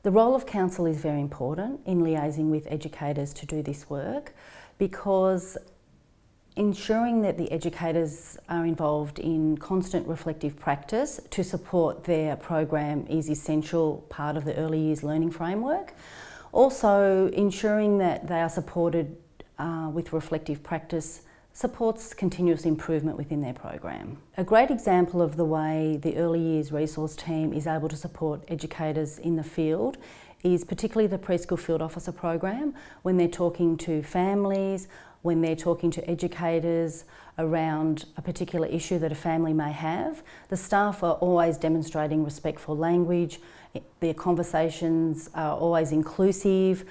The role of council is very important in liaising with educators to do this work, because ensuring that the educators are involved in constant reflective practice to support their program is essential part of the early years learning framework. Also, ensuring that they are supported with reflective practice supports continuous improvement within their program. A great example of the way the early years resource team is able to support educators in the field is particularly the preschool field officer program, when they're talking to families, when they're talking to educators around a particular issue that a family may have. The staff are always demonstrating respectful language, their conversations are always inclusive,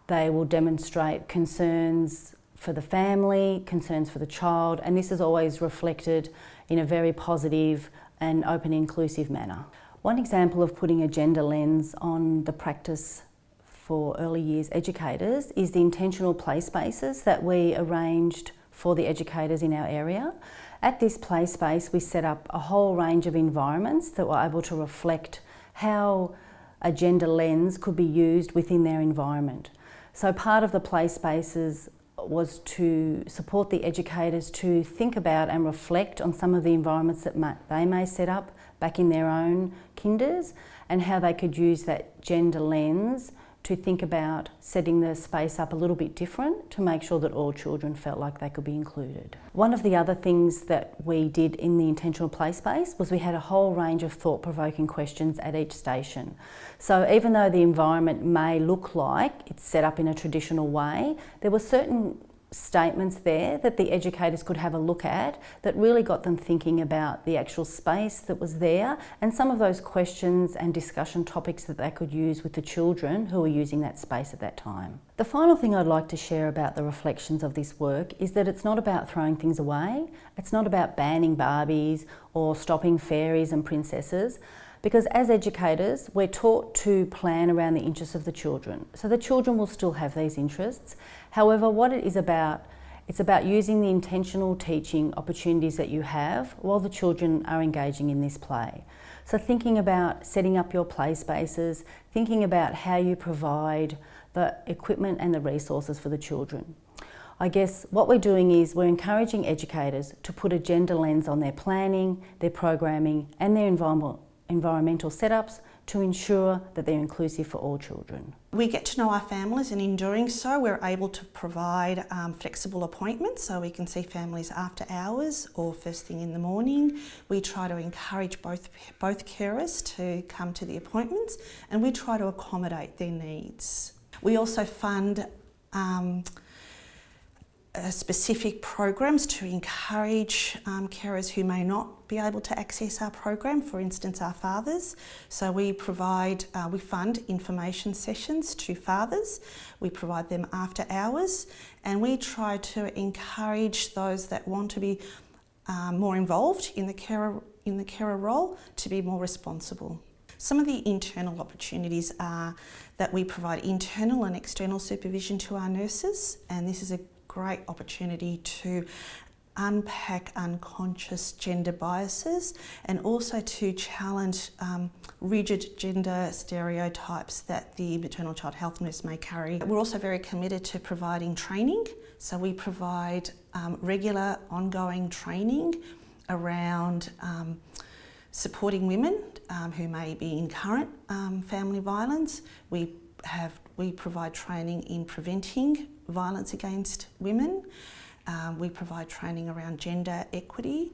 they will demonstrate concerns for the family, concerns for the child, and this is always reflected in a very positive and open, inclusive manner. One example of putting a gender lens on the practice for early years educators is the intentional play spaces that we arranged for the educators in our area. At this play space, we set up a whole range of environments that were able to reflect how a gender lens could be used within their environment. So part of the play spaces was to support the educators to think about and reflect on some of the environments that they may set up back in their own kinders, and how they could use that gender lens to think about setting the space up a little bit different to make sure that all children felt like they could be included. One of the other things that we did in the intentional play space was we had a whole range of thought-provoking questions at each station. So even though the environment may look like it's set up in a traditional way, there were certain statements there that the educators could have a look at that really got them thinking about the actual space that was there, and some of those questions and discussion topics that they could use with the children who were using that space at that time. The final thing I'd like to share about the reflections of this work is that it's not about throwing things away, it's not about banning Barbies or stopping fairies and princesses, because as educators, we're taught to plan around the interests of the children. So the children will still have these interests. However, what it is about, it's about using the intentional teaching opportunities that you have while the children are engaging in this play. So thinking about setting up your play spaces, thinking about how you provide the equipment and the resources for the children. I guess what we're doing is we're encouraging educators to put a gender lens on their planning, their programming and their environmental setups to ensure that they're inclusive for all children. We get to know our families, and in doing so we're able to provide flexible appointments, so we can see families after hours or first thing in the morning. We try to encourage both carers to come to the appointments, and we try to accommodate their needs. We also fund specific programs to encourage carers who may not be able to access our program, for instance our fathers. So we fund information sessions to fathers, we provide them after hours, and we try to encourage those that want to be more involved in the carer role to be more responsible. Some of the internal opportunities are that we provide internal and external supervision to our nurses, and this is a great opportunity to unpack unconscious gender biases and also to challenge rigid gender stereotypes that the maternal child health nurse may carry. We're also very committed to providing training, so we provide regular ongoing training around supporting women who may be in current family violence. We provide training in preventing violence against women. We provide training around gender equity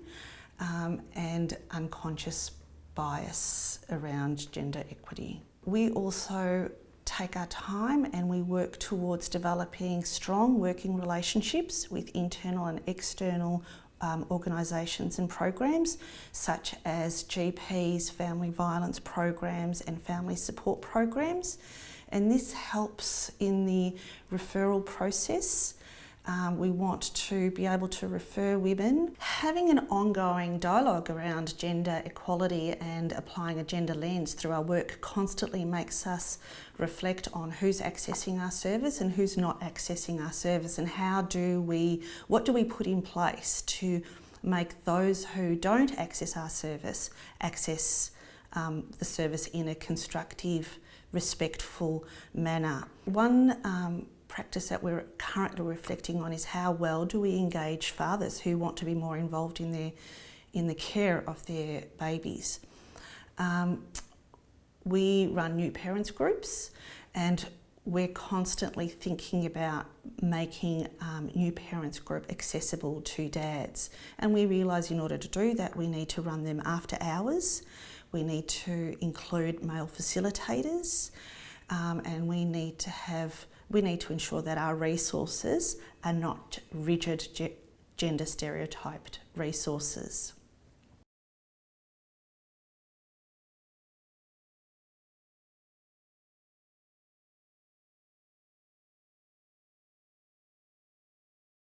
and unconscious bias around gender equity. We also take our time and we work towards developing strong working relationships with internal and external organisations and programs such as GPs, family violence programs and family support programs. And this helps in the referral process. We want to be able to refer women. Having an ongoing dialogue around gender equality and applying a gender lens through our work constantly makes us reflect on who's accessing our service and who's not accessing our service, and what do we put in place to make those who don't access our service access the service in a constructive respectful manner. One practice that we're currently reflecting on is how well do we engage fathers who want to be more involved in the care of their babies. We run new parents groups, and we're constantly thinking about making new parents group accessible to dads. And we realise in order to do that, we need to run them after hours. We need to include male facilitators, and we need to ensure that our resources are not rigid gender stereotyped resources.